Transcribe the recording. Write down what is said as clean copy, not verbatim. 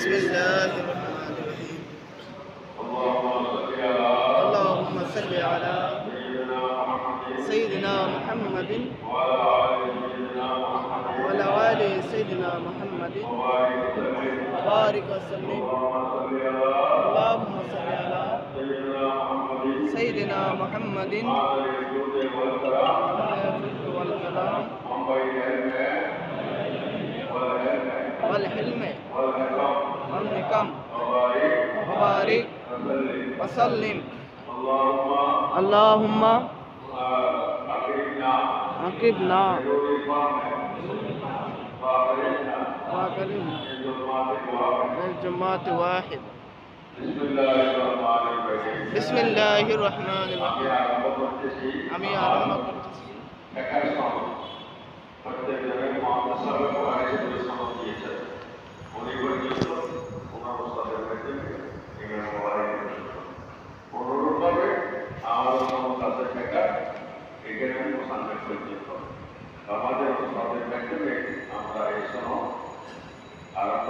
بسم الله الرحمن الرحيم اللهم صل على سيدنا محمد وعلى آل سيدنا محمد وبارك وسلم اللهم صل على سيدنا محمد والكلام والحلم والحكم وبارك وسلم اللهم أقبنا وأكرمنا الجماعة واحد بسم الله الرحمن الرحيم আমি আরম্ভ করতেছি অনুরূপভাবে আমাদের মাধ্যমে আমরা এই সনদ আরম্ভ